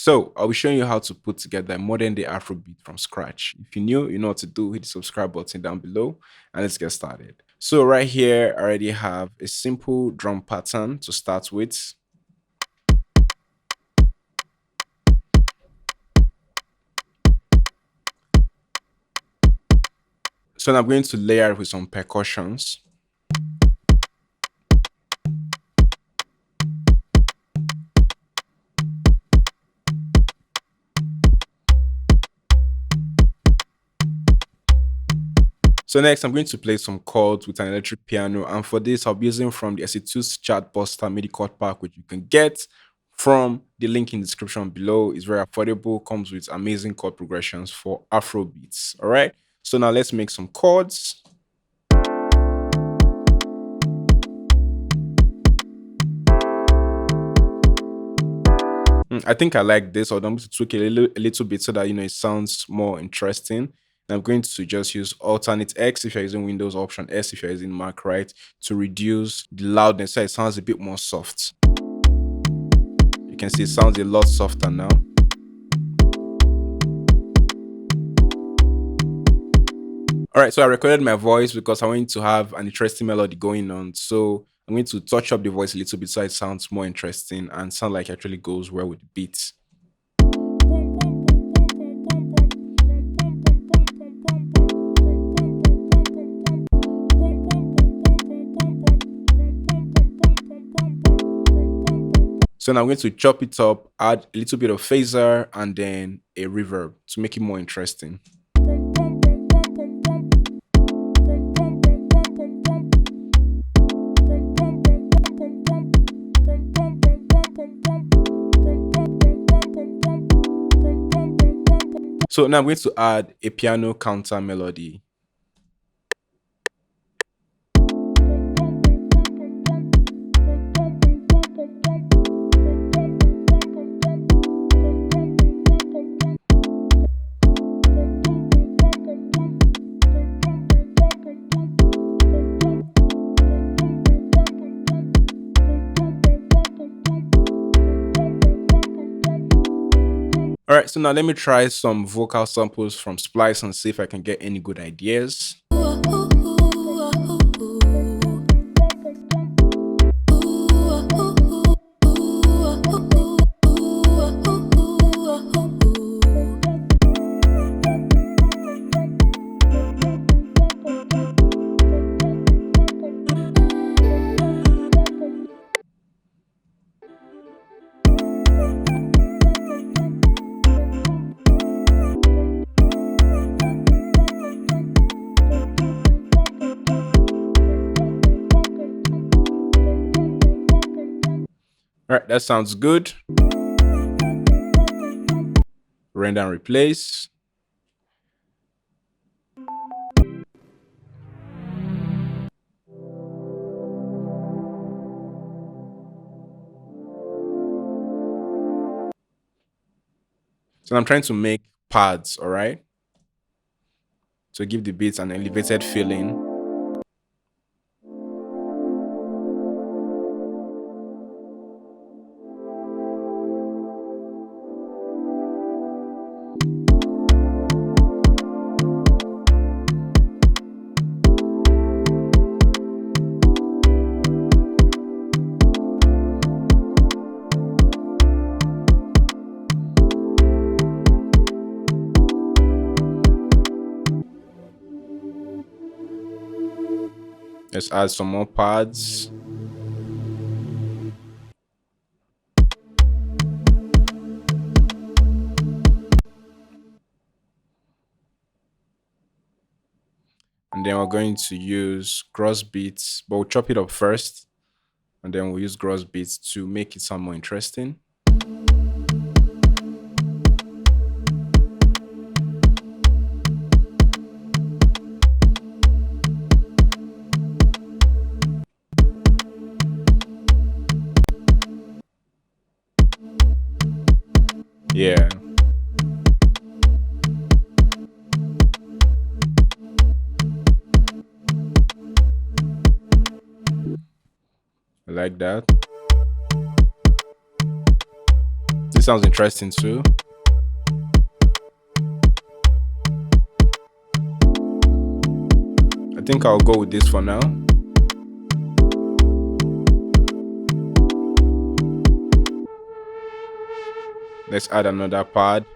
So I'll be showing you how to put together a modern day Afrobeat from scratch. If you're new, you know what to do. Hit the subscribe button down below and let's get started. So right here, I already have a simple drum pattern to start with. So now I'm going to layer it with some percussions. So next, I'm going to play some chords with an electric piano. And for this, I'll be using from the SC2's Chat Buster MIDI chord pack, which you can get from the link in the description below. It's very affordable, comes with amazing chord progressions for Afro beats. All right. So now let's make some chords. I think I like this, or I'm going to tweak it a little bit so that it sounds more interesting. I'm going to just use alternate X if you're using Windows, option S if you're using Mac, right? To reduce the loudness so it sounds a bit more soft. You can see it sounds a lot softer now. All right, so I recorded my voice because I want to have an interesting melody going on. So I'm going to touch up the voice a little bit so it sounds more interesting and sound like it actually goes well with the beats. So now I'm going to chop it up, add a little bit of phaser and then a reverb to make it more interesting. So now I'm going to add a piano counter melody. All right, so now let me try some vocal samples from Splice and see if I can get any good ideas. All right, that sounds good. Render and replace. So I'm trying to make pads, all right? To give the beats an elevated feeling. Let's add some more pads. And then we're going to use gross beats, but we'll chop it up first. And then we'll use gross beats to make it sound more interesting. Yeah. I like that. This sounds interesting too. I think I'll go with this for now. Let's add another pad.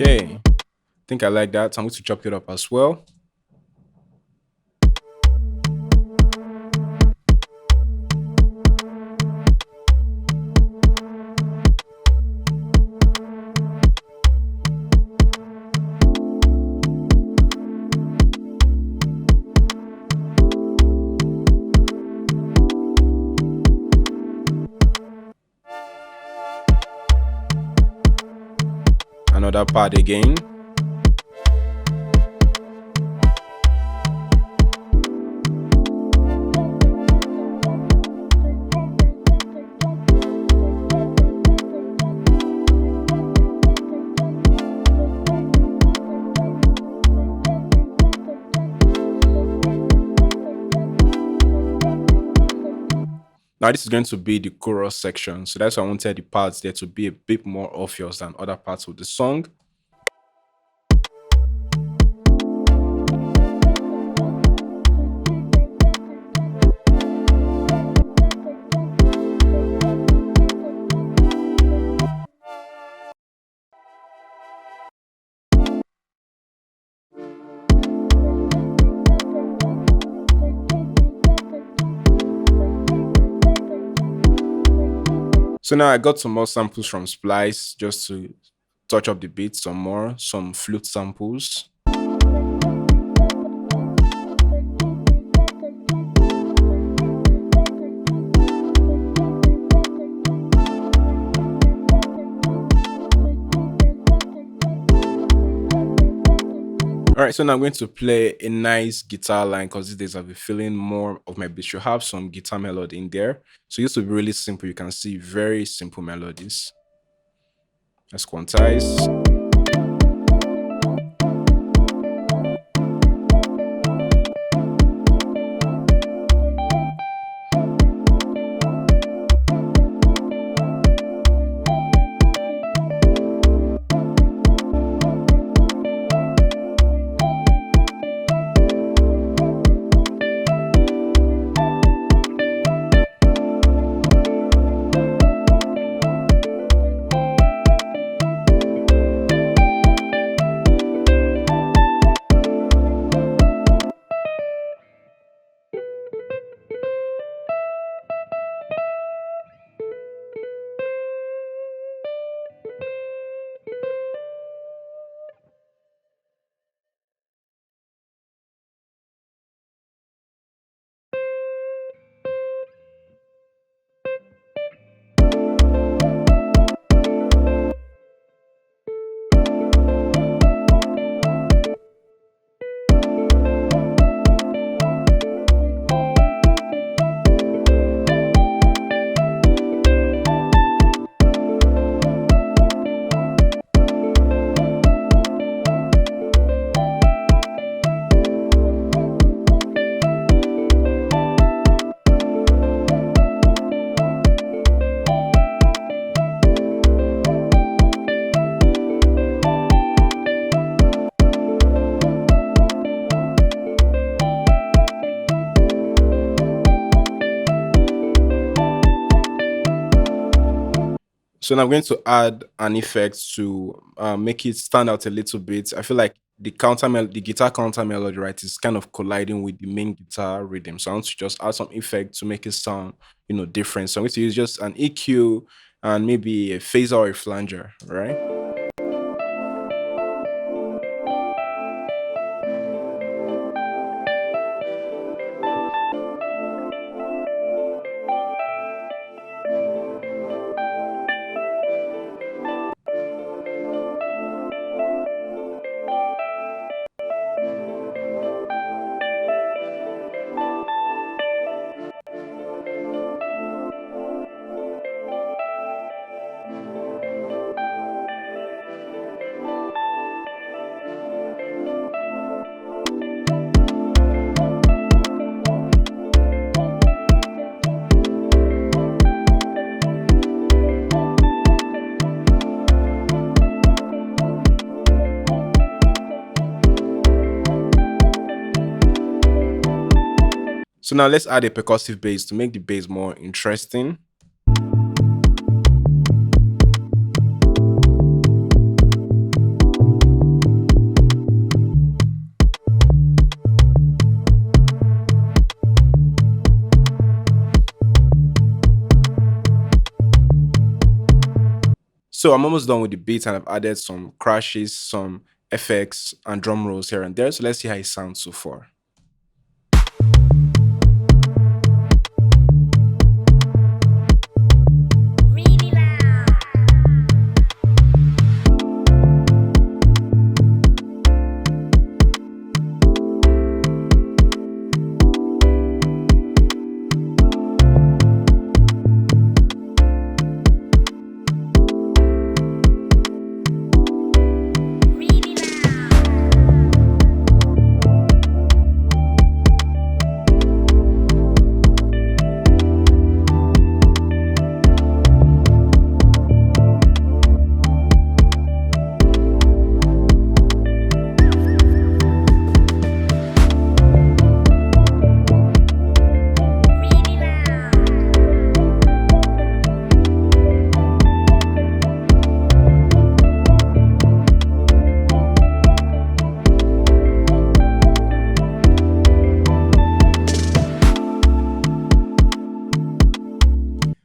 Okay. I think I like that. So I'm going to chop it up as well. Another pad again. Now this is going to be the chorus section. So that's why I wanted the parts there to be a bit more obvious than other parts of the song. So now I got some more samples from Splice just to touch up the beat some more, some flute samples. All right, so now I'm going to play a nice guitar line because these days I'll be feeling more of my beat should have some guitar melody in there. So it used to be really simple. You can see very simple melodies. Let's quantize. So now I'm going to add an effect to make it stand out a little bit. I feel like the guitar counter melody, right, is kind of colliding with the main guitar rhythm. So I want to just add some effect to make it sound, different. So I'm going to use just an EQ and maybe a phaser or a flanger, right? So now let's add a percussive bass to make the bass more interesting. So I'm almost done with the beat and I've added some crashes, some effects, and drum rolls here and there. So let's see how it sounds so far. Really loud. Really loud. Really loud.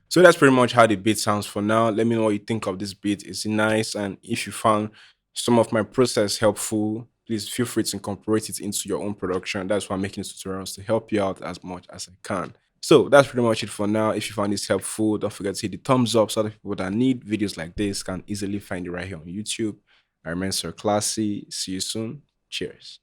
So that's pretty much how the beat sounds for now. Let me know what you think of this beat. Is it nice? And if you found some of my process helpful, please feel free to incorporate it into your own production. That's why I'm making these tutorials to help you out as much as I can. So that's pretty much it for now. If you found this helpful, don't forget to hit the thumbs up so other people that need videos like this can easily find it right here on YouTube. I remain Sir Classy. See you soon. Cheers.